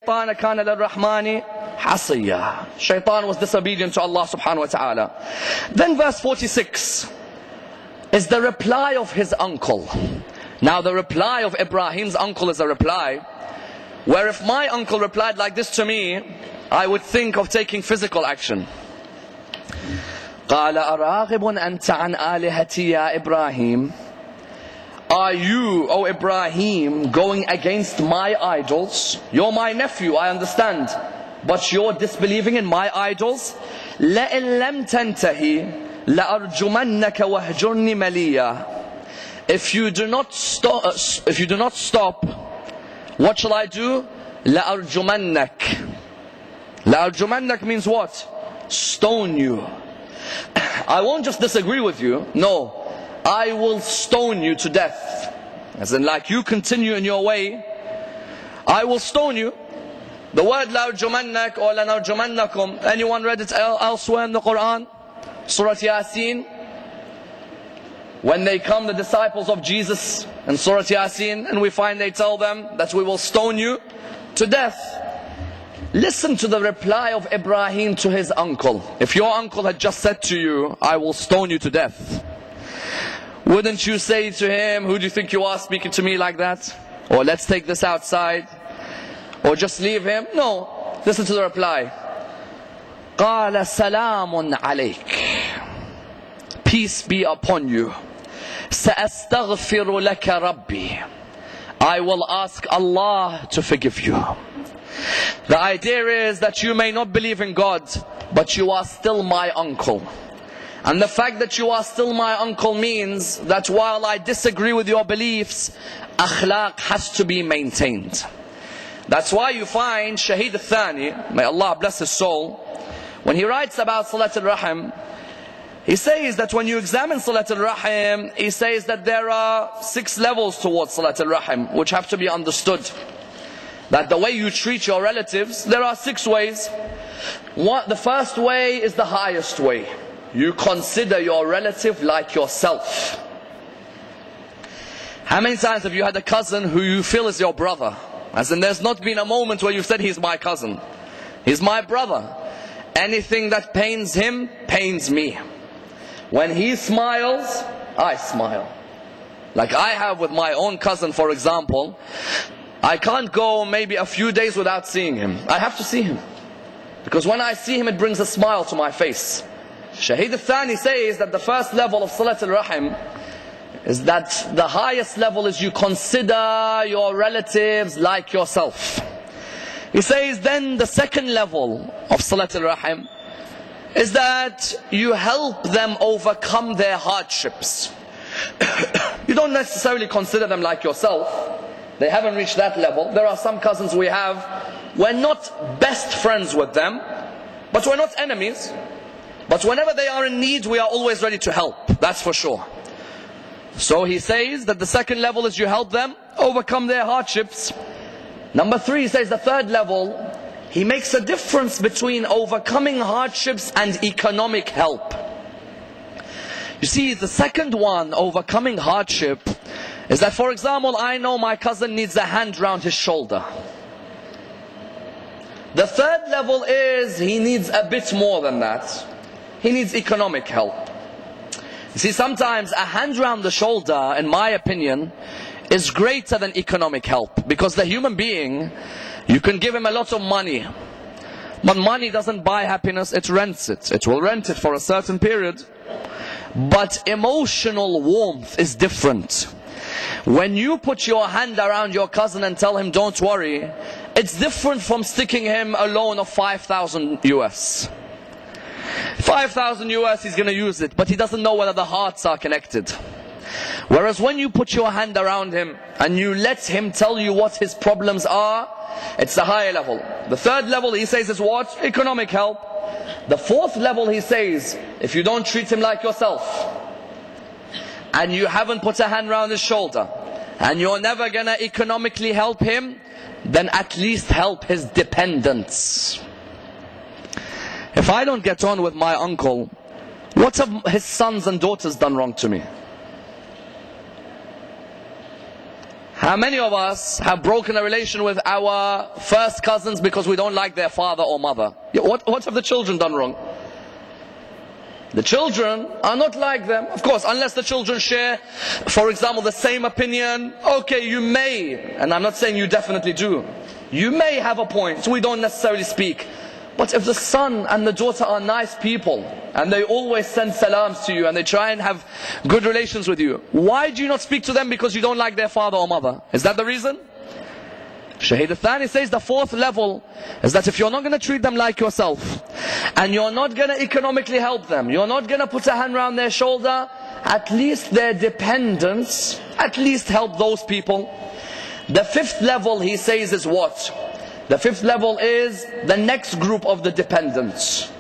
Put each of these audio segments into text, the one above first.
كان للرحمن حصيا. Shaitan was disobedient to Allah subhanahu wa ta'ala. Then verse 46 is the reply of his uncle. Now the reply of Ibrahim's uncle is a reply where if my uncle replied like this to me, I would think of taking physical action. قال أراغب أنت عن آلهتي يا إبراهيم. Are you, O Ibrahim, going against my idols? You're my nephew, I understand, but you're disbelieving in my idols? لَإِن لَمْ تَنْتَهِ لَأَرْجُمَنَّكَ وَهْجُرْنِ مَلِيًّا. If you do not stop, what shall I do? لَأَرْجُمَنَّكَ. لَأَرْجُمَنَّكَ means what? Stone you. I won't just disagree with you, no. I will stone you to death. As in, like you continue in your way, I will stone you. The word لَأَرْجُمَنَّكَ or لَنَرْجُمَنَّكُمْ, anyone read it elsewhere in the Quran? Surah Yasin. When they come, the disciples of Jesus in Surah Yasin, and we find they tell them that we will stone you to death. Listen to the reply of Ibrahim to his uncle. If your uncle had just said to you, I will stone you to death, wouldn't you say to him, who do you think you are speaking to me like that? Or let's take this outside? Or just leave him? No. Listen to the reply. قَالَ سَلَامٌ عَلَيْكَ. Peace be upon you. سَأَسْتَغْفِرُ لَكَ رَبِّي. I will ask Allah to forgive you. The idea is that you may not believe in God, but you are still my uncle. And the fact that you are still my uncle means that while I disagree with your beliefs, akhlaq has to be maintained. That's why you find Shaheed al-Thani, may Allah bless his soul, when he writes about Salat al-Rahim, he says that when you examine Salat al-Rahim, he says that there are 6 levels towards Salat al-Rahim, which have to be understood. That the way you treat your relatives, there are 6 ways. The first way is the highest way. You consider your relative like yourself. How many times have you had a cousin who you feel is your brother? As in, there's not been a moment where you've said, he's my cousin, he's my brother. Anything that pains him, pains me. When he smiles, I smile. Like I have with my own cousin, for example. I can't go maybe a few days without seeing him. I have to see him, because when I see him, it brings a smile to my face. Shaheed al-Thani says that the first level of Salat al-Rahim is that the highest level is you consider your relatives like yourself. He says then the second level of Salat al-Rahim is that you help them overcome their hardships. You don't necessarily consider them like yourself. They haven't reached that level. There are some cousins we have, we're not best friends with them, but we're not enemies. But whenever they are in need, we are always ready to help, that's for sure. So he says that the second level is you help them overcome their hardships. Number 3, he says the third level, he makes a difference between overcoming hardships and economic help. You see, the second one, overcoming hardship, is that, for example, I know my cousin needs a hand round his shoulder. The third level is he needs a bit more than that. He needs economic help. You see, sometimes a hand round the shoulder, in my opinion, is greater than economic help. Because the human being, you can give him a lot of money, but money doesn't buy happiness, it rents it. It will rent it for a certain period. But emotional warmth is different. When you put your hand around your cousin and tell him, don't worry, it's different from sticking him a loan of 5,000 US. 5,000 US, he's going to use it, but he doesn't know whether the hearts are connected. Whereas when you put your hand around him and you let him tell you what his problems are, it's the higher level. The third level, he says, is what? Economic help. The fourth level, he says, if you don't treat him like yourself, and you haven't put a hand around his shoulder, and you're never going to economically help him, then at least help his dependents. If I don't get on with my uncle, what have his sons and daughters done wrong to me? How many of us have broken a relation with our first cousins because we don't like their father or mother? What have the children done wrong? The children are not like them. Of course, unless the children share, for example, the same opinion. Okay, you may, and I'm not saying you definitely do, you may have a point. We don't necessarily speak. But if the son and the daughter are nice people, and they always send salams to you, and they try and have good relations with you, why do you not speak to them because you don't like their father or mother? Is that the reason? Shaheed al-Thani says the fourth level is that if you're not going to treat them like yourself, and you're not going to economically help them, you're not going to put a hand around their shoulder, at least their dependents, at least help those people. The fifth level, he says, is what? The fifth level is the next group of the dependents.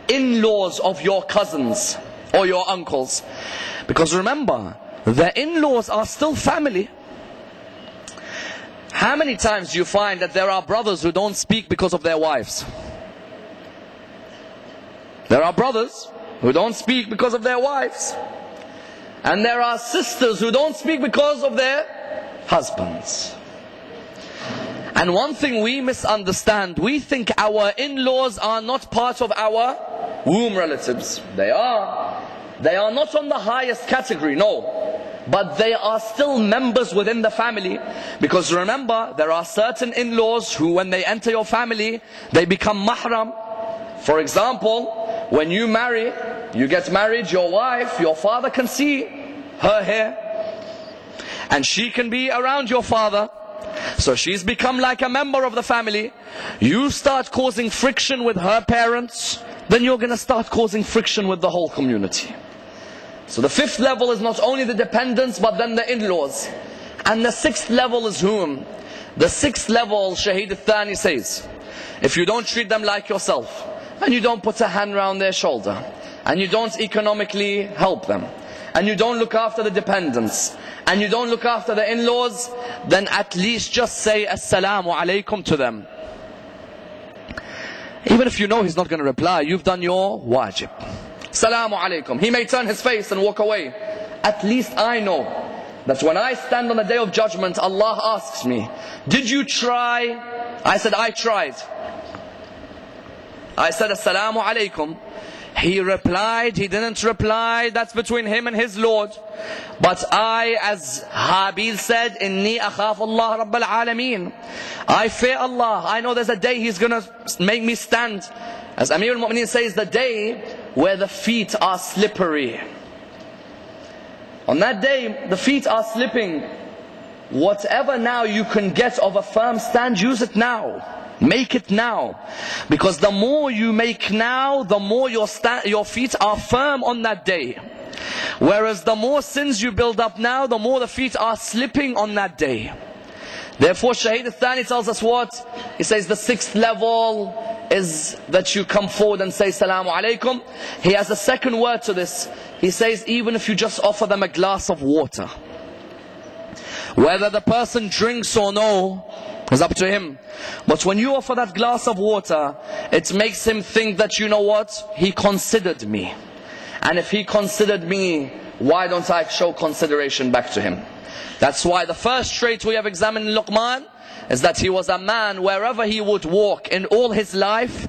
In-laws of your cousins or your uncles. Because remember, the in-laws are still family. How many times do you find that there are brothers who don't speak because of their wives? There are brothers who don't speak because of their wives. And there are sisters who don't speak because of their husbands. And one thing we misunderstand, we think our in-laws are not part of our womb relatives. They are. They are not on the highest category, no. But they are still members within the family. Because remember, there are certain in-laws who, when they enter your family, they become mahram. For example, when you marry, you get married, your wife, your father can see her hair. And she can be around your father. So she's become like a member of the family. You start causing friction with her parents, then you're going to start causing friction with the whole community. So the fifth level is not only the dependents, but then the in-laws. And the sixth level is whom? The sixth level, Shaheed al-Thani says, if you don't treat them like yourself, and you don't put a hand around their shoulder, and you don't economically help them, and you don't look after the dependents, and you don't look after the in-laws, then at least just say assalamu alaikum to them. Even if you know he's not going to reply, you've done your wajib. Assalamu alaikum. He may turn his face and walk away. At least I know that when I stand on the day of judgment, Allah asks me, did you try? I said, I tried. I said assalamu alaikum. He replied, he didn't reply, that's between him and his Lord. But I, as Habil said, Inni akhaf Allah Rabbal Alameen. I fear Allah. I know there's a day He's going to make me stand. As Amir al-Mu'mineen says, the day where the feet are slippery. On that day, the feet are slipping. Whatever now you can get of a firm stand, use it now. Make it now. Because the more you make now, the more your feet are firm on that day. Whereas the more sins you build up now, the more the feet are slipping on that day. Therefore, Shaheed al-Thani tells us what? He says the sixth level is that you come forward and say Salamu Alaikum. He has a second word to this. He says even if you just offer them a glass of water, whether the person drinks or no, is up to him. But when you offer that glass of water, it makes him think that, you know what, he considered me. And if he considered me, why don't I show consideration back to him? That's why the first trait we have examined in Luqman is that he was a man, wherever he would walk in all his life,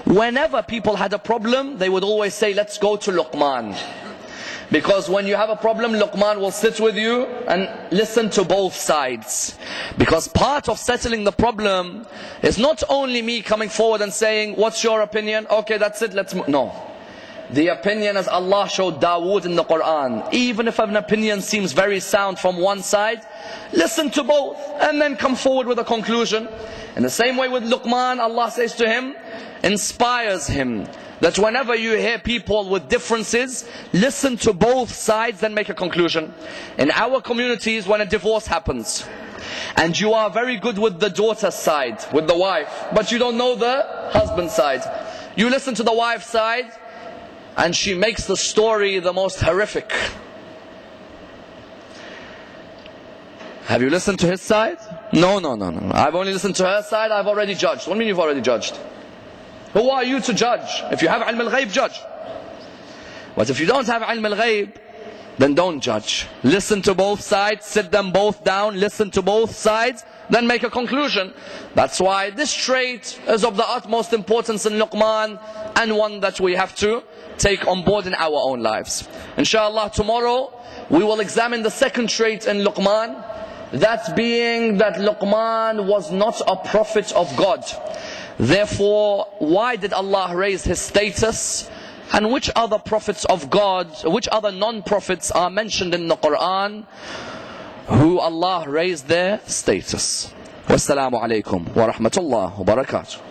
whenever people had a problem, they would always say, let's go to Luqman. Because when you have a problem, Luqman will sit with you and listen to both sides. Because part of settling the problem is not only me coming forward and saying, what's your opinion? Okay, that's it, let's move. No. The opinion, as Allah showed Dawood in the Quran, even if an opinion seems very sound from one side, listen to both and then come forward with a conclusion. In the same way with Luqman, Allah says to him, inspires him, that whenever you hear people with differences, listen to both sides, then make a conclusion. In our communities, when a divorce happens, and you are very good with the daughter's side, with the wife, but you don't know the husband's side, you listen to the wife's side, and she makes the story the most horrific. Have you listened to his side? No. I've only listened to her side, I've already judged. What do you mean you've already judged? Who are you to judge? If you have ilm al-ghayb, judge. But if you don't have ilm al-ghayb, then don't judge. Listen to both sides, sit them both down, listen to both sides, then make a conclusion. That's why this trait is of the utmost importance in Luqman, and one that we have to take on board in our own lives. Inshallah, tomorrow we will examine the second trait in Luqman, that being that Luqman was not a prophet of God. Therefore, why did Allah raise his status? And which other prophets of God, which other non-prophets are mentioned in the Quran who Allah raised their status? Wassalamu alaikum wa rahmatullah wa barakatuh.